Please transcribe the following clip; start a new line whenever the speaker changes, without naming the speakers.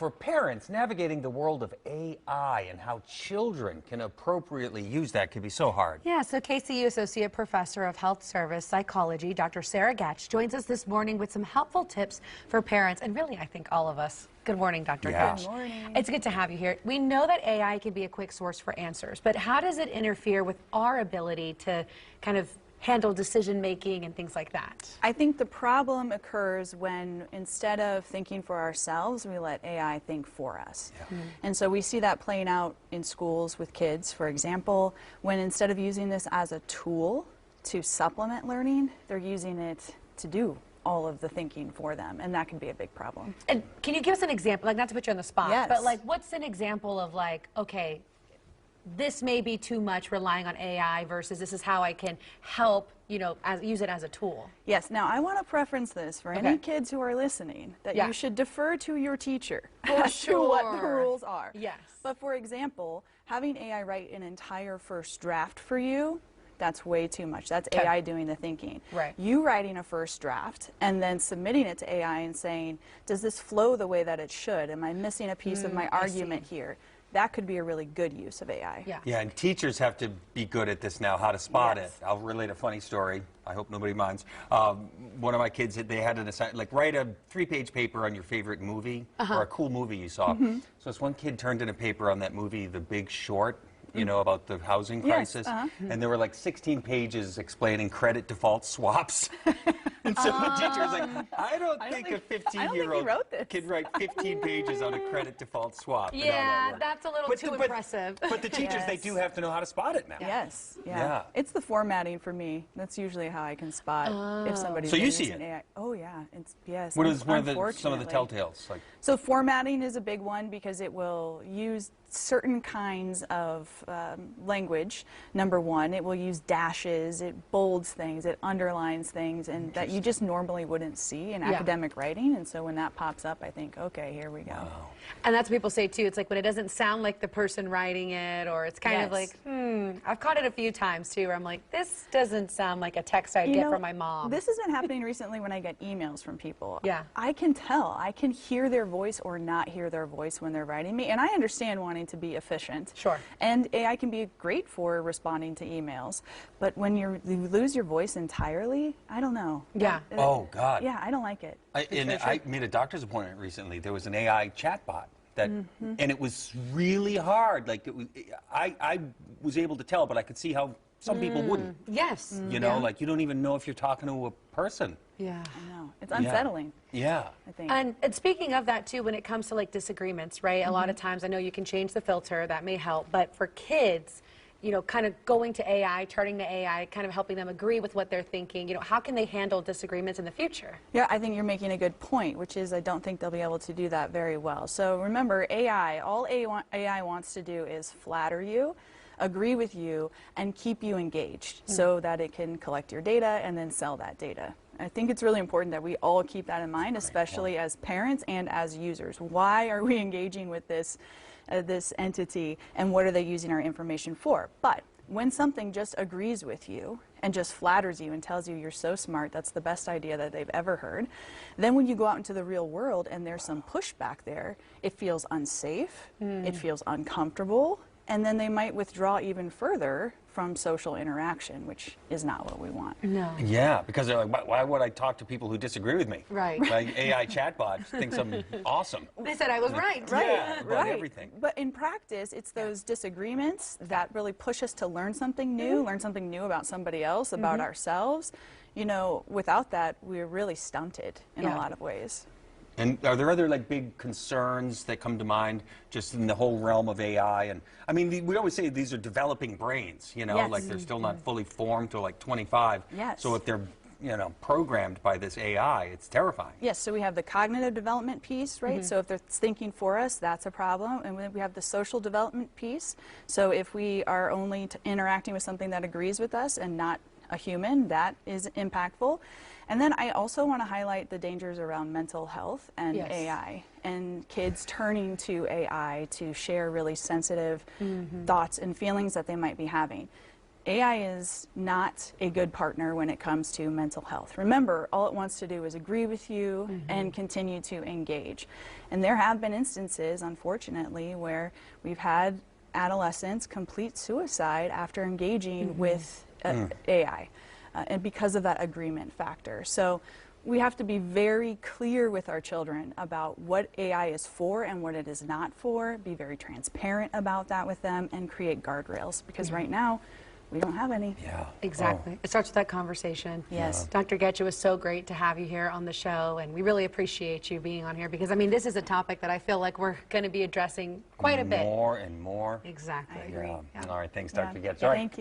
For parents, navigating the world of AI and how children can appropriately use that can be so hard.
Yeah, so KCU Associate Professor of Health Service Psychology, Dr. Sarah Getch, joins us this morning with some helpful tips for parents and really, I think, all of us. Good morning, Dr. Getch.
Good morning.
It's good to have you here. We know that AI can be a quick source for answers, but how does it interfere with our ability to kind of handle decision-making and things like that?
I think the problem occurs when instead of thinking for ourselves, we let AI think for us. Yeah. And so we see that playing out in schools with kids, for example, when instead of using this as a tool to supplement learning, they're using it to do all of the thinking for them, and that can be a big problem.
And can you give us an example, like not to put you on the spot,
Yes.
but like what's an example of like, okay, this may be too much relying on AI versus this is how I can help, you know, use it as a tool.
Yes, now I want to preference this for any kids who are listening, that you should defer to your teacher as to what the rules are.
Yes.
But for example, having AI write an entire first draft for you, that's way too much. That's AI doing the thinking.
Right.
You writing a first draft and then submitting it to AI and saying, does this flow the way that it should? Am I missing a piece of my argument here? That could be a really good use of AI.
Yeah, and teachers have to be good at this now, how to spot it. I'll relate a funny story. I hope nobody minds. One of my kids, they had an assignment, like write a 3-page paper on your favorite movie or a cool movie you saw. So this one kid turned in a paper on that movie, The Big Short, you know, about the housing crisis. And there were like 16 pages explaining credit default swaps. And so the teacher was like, I don't think a 15-year-old can write 15 pages on a credit default swap.
Yeah, that's a little too impressive.
But the teachers, they do have to know how to spot it now.
Yes, yeah. It's the formatting for me. That's usually how I can spot if somebody's using AI. Oh yeah, it's
What is some of the telltales? Like?
So formatting is a big one because it will use certain kinds of language. Number one, it will use dashes, it bolds things, it underlines things, and that you just normally wouldn't see in academic writing. And so when that pops up, I think, okay, here we go.
Wow. And that's what people say too. It's like when it doesn't sound like the person writing it, or it's kind of like, I've caught it a few times too, where I'm like, this doesn't sound like a text I'd get from my mom.
This has been happening recently when I get emails from people.
Yeah.
I can tell. I can hear their voice or not hear their voice when they're writing me, and I understand wanting to be efficient.
Sure.
And AI can be great for responding to emails, but when you lose your voice entirely, I don't know.
Yeah.
Oh, God.
Yeah, I don't like it.
I made a doctor's appointment recently. There was an AI chatbot that, and it was really hard. Like, I was able to tell, but I could see how some people wouldn't.
Yes.
You know, like you don't even know if you're talking to a person.
Yeah.
I know. It's unsettling.
Yeah.
I think.
And speaking of that too, when it comes to like disagreements, right? A lot of times I know you can change the filter, that may help, but for kids, you know, kind of going to AI, turning to AI, kind of helping them agree with what they're thinking, you know, how can they handle disagreements in the future?
Yeah, I think you're making a good point, which is I don't think they'll be able to do that very well. So remember, all AI wants to do is flatter you, agree with you, and keep you engaged so that it can collect your data and then sell that data. I think it's really important that we all keep that in mind, especially as parents and as users. Why are we engaging with this entity, and what are they using our information for? But when something just agrees with you and just flatters you and tells you you're so smart, that's the best idea that they've ever heard, then when you go out into the real world and there's some pushback there, it feels unsafe, it feels uncomfortable, and then they might withdraw even further from social interaction, which is not what we want.
No.
Yeah, because they're like, why would I talk to people who disagree with me?
Right.
Like AI chatbot thinks I'm awesome.
They said I was right.
Yeah, about everything.
But in practice, it's those disagreements that really push us to learn something new, learn something new about somebody else, about ourselves. You know, without that, we're really stunted in a lot of ways.
And are there other like big concerns that come to mind just in the whole realm of AI? And I mean, we always say these are developing brains, you know, like they're still not fully formed till like 25.
Yes.
So if they're, you know, programmed by this AI, it's terrifying.
Yes, so we have the cognitive development piece, right? So if they're thinking for us, that's a problem. And then we have the social development piece. So if we are only interacting with something that agrees with us and not a human, that is impactful. And then I also want to highlight the dangers around mental health and AI, and kids turning to AI to share really sensitive thoughts and feelings that they might be having. AI is not a good partner when it comes to mental health. Remember, all it wants to do is agree with you and continue to engage. And there have been instances, unfortunately, where we've had adolescents complete suicide after engaging with AI, and because of that agreement factor. So we have to be very clear with our children about what AI is for and what it is not for, be very transparent about that with them, and create guardrails, because right now we don't have any.
Yeah.
Exactly. It starts with that conversation.
Yes.
Dr. Getch, it was so great to have you here on the show, and we really appreciate you being on here because, I mean, this is a topic that I feel like we're going to be addressing quite a bit.
More and more.
Exactly.
I agree.
Yeah.
Yeah.
All right, thanks,
Yeah.
Dr. Getch.
Yeah,
All right.
thank you.